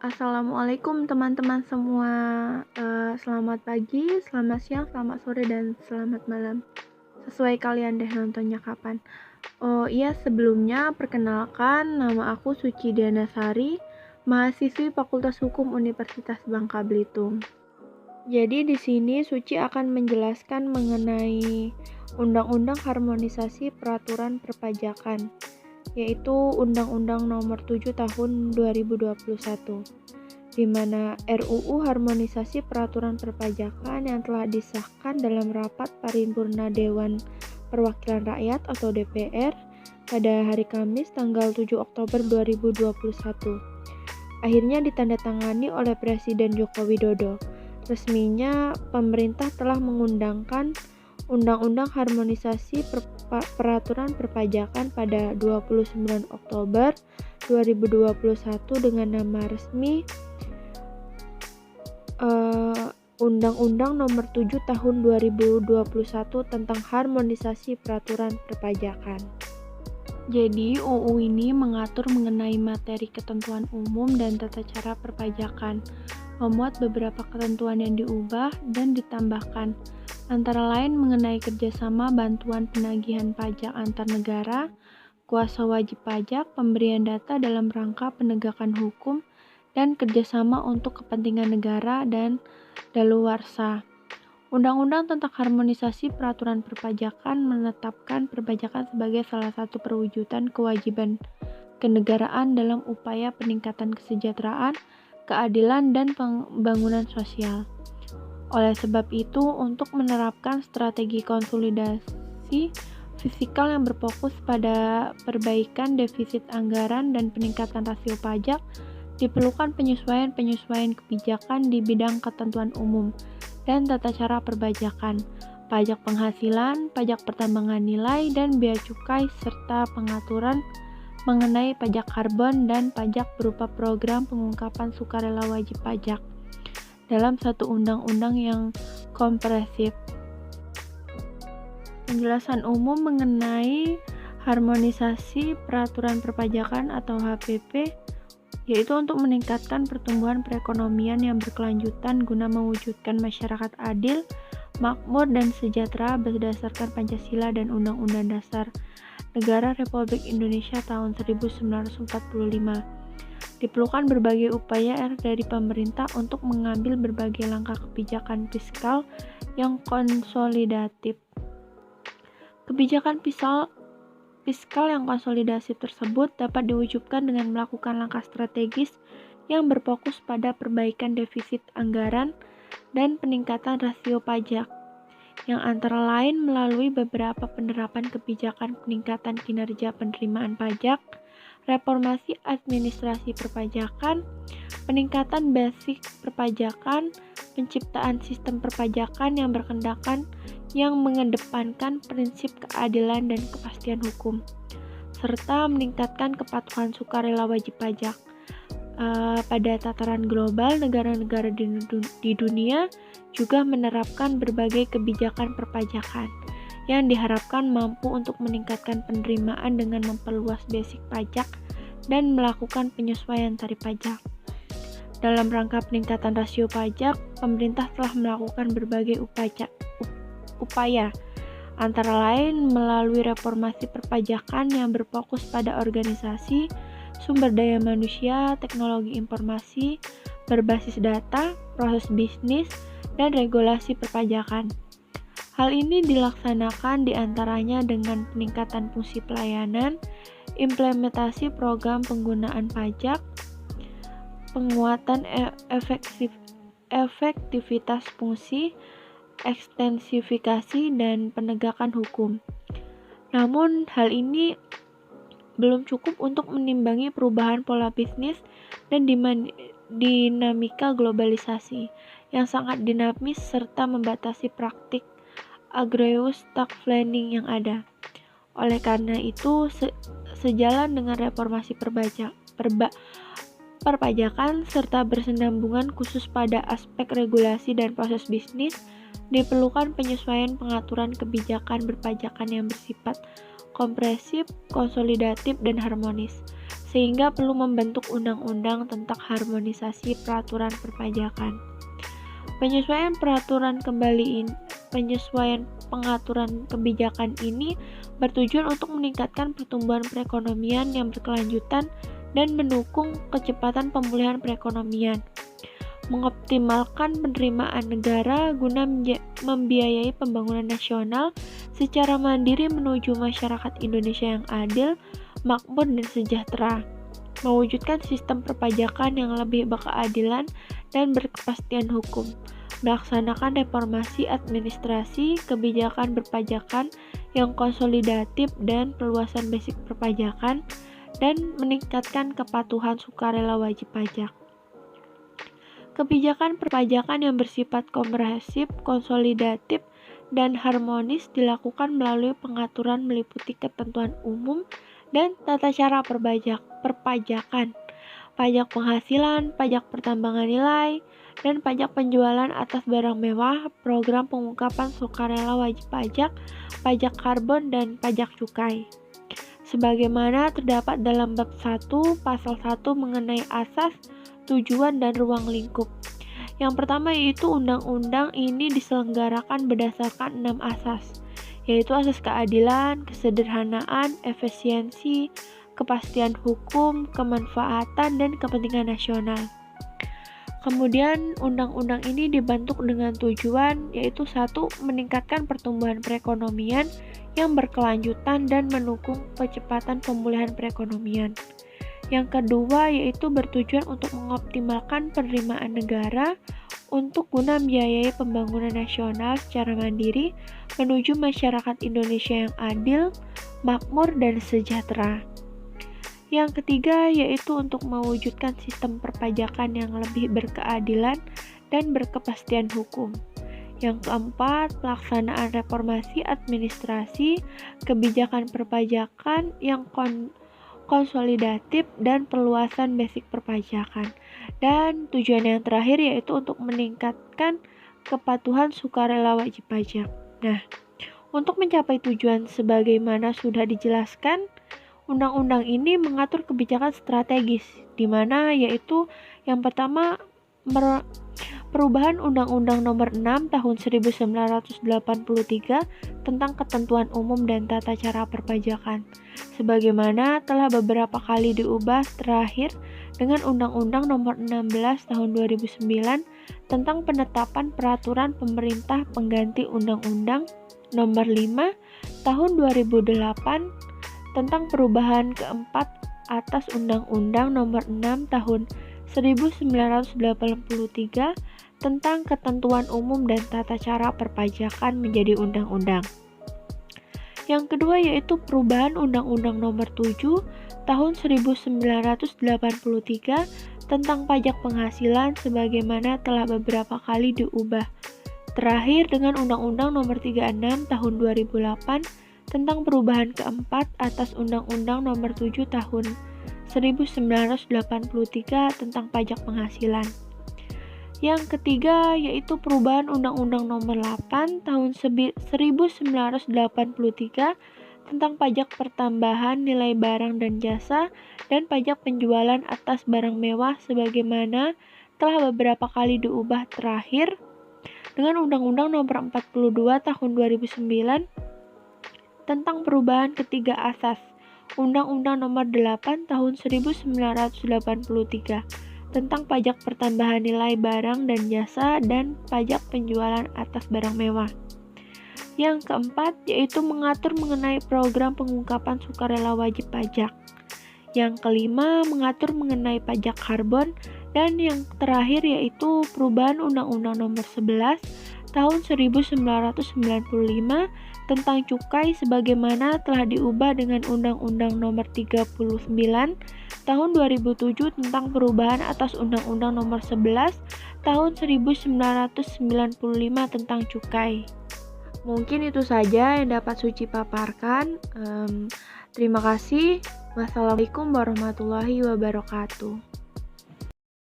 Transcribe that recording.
Assalamualaikum teman-teman semua. Selamat pagi, selamat siang, selamat sore, dan selamat malam. Sesuai kalian deh nontonnya kapan. Oh iya, sebelumnya perkenalkan, nama aku Suci Dianasari, mahasiswi Fakultas Hukum Universitas Bangka Belitung. Jadi di sini Suci akan menjelaskan mengenai Undang-Undang Harmonisasi Peraturan Perpajakan, yaitu Undang-Undang Nomor 7 Tahun 2021, di mana RUU Harmonisasi Peraturan Perpajakan yang telah disahkan dalam rapat paripurna Dewan Perwakilan Rakyat atau DPR pada hari Kamis tanggal 7 Oktober 2021. Akhirnya ditandatangani oleh Presiden Joko Widodo. Resminya, pemerintah telah mengundangkan Undang-Undang Harmonisasi Peraturan Perpajakan pada 29 Oktober 2021 dengan nama resmi Undang-Undang Nomor 7 Tahun 2021 tentang Harmonisasi Peraturan Perpajakan. Jadi, UU ini mengatur mengenai materi ketentuan umum dan tata cara perpajakan, memuat beberapa ketentuan yang diubah dan ditambahkan, antara lain mengenai kerjasama bantuan penagihan pajak antar negara, kuasa wajib pajak, pemberian data dalam rangka penegakan hukum, dan kerjasama untuk kepentingan negara dan daluarsa. Undang-undang tentang harmonisasi peraturan perpajakan menetapkan perpajakan sebagai salah satu perwujudan kewajiban kenegaraan dalam upaya peningkatan kesejahteraan, keadilan, dan pembangunan sosial. Oleh sebab itu, untuk menerapkan strategi konsolidasi fiskal yang berfokus pada perbaikan defisit anggaran dan peningkatan rasio pajak, diperlukan penyesuaian-penyesuaian kebijakan di bidang ketentuan umum dan tata cara perpajakan, pajak penghasilan, pajak pertambangan nilai, dan bea cukai, serta pengaturan mengenai pajak karbon dan pajak berupa program pengungkapan sukarela wajib pajak dalam satu undang-undang yang komprehensif. Penjelasan umum mengenai harmonisasi peraturan perpajakan atau HPP, yaitu untuk meningkatkan pertumbuhan perekonomian yang berkelanjutan guna mewujudkan masyarakat adil, makmur, dan sejahtera berdasarkan Pancasila dan Undang-Undang Dasar Negara Republik Indonesia tahun 1945. Diperlukan berbagai upaya dari pemerintah untuk mengambil berbagai langkah kebijakan fiskal yang konsolidatif. Kebijakan fiskal yang konsolidasi tersebut dapat diwujudkan dengan melakukan langkah strategis yang berfokus pada perbaikan defisit anggaran dan peningkatan rasio pajak, yang antara lain melalui beberapa penerapan kebijakan peningkatan kinerja penerimaan pajak, reformasi administrasi perpajakan, peningkatan basic perpajakan, penciptaan sistem perpajakan yang berkedakan yang mengedepankan prinsip keadilan dan kepastian hukum, serta meningkatkan kepatuhan sukarela wajib pajak. Pada tataran global, negara-negara di dunia juga menerapkan berbagai kebijakan perpajakan yang diharapkan mampu untuk meningkatkan penerimaan dengan memperluas basic pajak dan melakukan penyesuaian tarif pajak. Dalam rangka peningkatan rasio pajak, pemerintah telah melakukan berbagai upaya, antara lain melalui reformasi perpajakan yang berfokus pada organisasi, sumber daya manusia, teknologi informasi, berbasis data, proses bisnis, dan regulasi perpajakan. Hal ini dilaksanakan diantaranya dengan peningkatan fungsi pelayanan, implementasi program penggunaan pajak, penguatan efektivitas fungsi, ekstensifikasi, dan penegakan hukum. Namun, hal ini belum cukup untuk menimbangi perubahan pola bisnis dan dinamika globalisasi yang sangat dinamis serta membatasi praktik agrarius tax planning yang ada. Oleh karena itu, sejalan dengan reformasi perpajakan serta bersenambungan khusus pada aspek regulasi dan proses bisnis, diperlukan penyesuaian pengaturan kebijakan berpajakan yang bersifat kompresif, konsolidatif, dan harmonis, sehingga perlu membentuk undang-undang tentang harmonisasi peraturan perpajakan. Penyesuaian pengaturan kebijakan ini bertujuan untuk meningkatkan pertumbuhan perekonomian yang berkelanjutan dan mendukung kecepatan pemulihan perekonomian, mengoptimalkan penerimaan negara guna membiayai pembangunan nasional secara mandiri menuju masyarakat Indonesia yang adil, makmur, dan sejahtera, mewujudkan sistem perpajakan yang lebih berkeadilan dan berkepastian hukum, melaksanakan reformasi administrasi, kebijakan berpajakan yang konsolidatif dan perluasan basic perpajakan, dan meningkatkan kepatuhan sukarela wajib pajak. Kebijakan perpajakan yang bersifat kompresif, konsolidatif, dan harmonis dilakukan melalui pengaturan meliputi ketentuan umum dan tata cara perpajakan, pajak penghasilan, pajak pertambangan nilai, dan pajak penjualan atas barang mewah, program pengungkapan sukarela wajib pajak, pajak karbon, dan pajak cukai. Sebagaimana terdapat dalam bab 1 pasal 1 mengenai asas, tujuan, dan ruang lingkup. Yang pertama yaitu undang-undang ini diselenggarakan berdasarkan 6 asas, yaitu asas keadilan, kesederhanaan, efisiensi, kepastian hukum, kemanfaatan, dan kepentingan nasional. Kemudian undang-undang ini dibentuk dengan tujuan yaitu 1. Meningkatkan pertumbuhan perekonomian yang berkelanjutan dan mendukung percepatan pemulihan perekonomian. Yang kedua yaitu bertujuan untuk mengoptimalkan penerimaan negara untuk guna membiayai pembangunan nasional secara mandiri menuju masyarakat Indonesia yang adil, makmur, dan sejahtera. Yang ketiga yaitu untuk mewujudkan sistem perpajakan yang lebih berkeadilan dan berkepastian hukum. Yang keempat, pelaksanaan reformasi administrasi, kebijakan perpajakan yang konsolidatif, dan perluasan basic perpajakan. Dan tujuan yang terakhir yaitu untuk meningkatkan kepatuhan sukarela wajib pajak. Nah, untuk mencapai tujuan sebagaimana sudah dijelaskan, undang-undang ini mengatur kebijakan strategis, di mana yaitu yang pertama perubahan Undang-Undang Nomor 6 Tahun 1983 tentang ketentuan umum dan tata cara perpajakan, sebagaimana telah beberapa kali diubah terakhir dengan Undang-Undang Nomor 16 Tahun 2009 tentang penetapan peraturan pemerintah pengganti Undang-Undang Nomor 5 Tahun 2008 tentang perubahan keempat atas Undang-Undang Nomor 6 Tahun 1983 tentang ketentuan umum dan tata cara perpajakan menjadi undang-undang. Yang kedua yaitu perubahan Undang-Undang Nomor 7 Tahun 1983 tentang pajak penghasilan sebagaimana telah beberapa kali diubah. Terakhir dengan Undang-Undang Nomor 36 Tahun 2008 tentang perubahan keempat atas Undang-Undang Nomor 7 Tahun 1983 tentang pajak penghasilan. Yang ketiga yaitu perubahan Undang-Undang Nomor 8 Tahun 1983 tentang pajak pertambahan nilai barang dan jasa dan pajak penjualan atas barang mewah sebagaimana telah beberapa kali diubah terakhir dengan Undang-Undang Nomor 42 Tahun 2009 tentang perubahan ketiga asas Undang-Undang Nomor 8 Tahun 1983 tentang pajak pertambahan nilai barang dan jasa dan pajak penjualan atas barang mewah. Yang keempat yaitu mengatur mengenai program pengungkapan sukarela wajib pajak. Yang kelima mengatur mengenai pajak karbon, dan yang terakhir yaitu perubahan Undang-Undang Nomor 11 Tahun 1995 tentang cukai sebagaimana telah diubah dengan Undang-Undang Nomor 39 Tahun 2007 tentang perubahan atas Undang-Undang Nomor 11 Tahun 1995 tentang cukai. Mungkin itu saja yang dapat Suci paparkan. Terima kasih. Wassalamualaikum warahmatullahi wabarakatuh.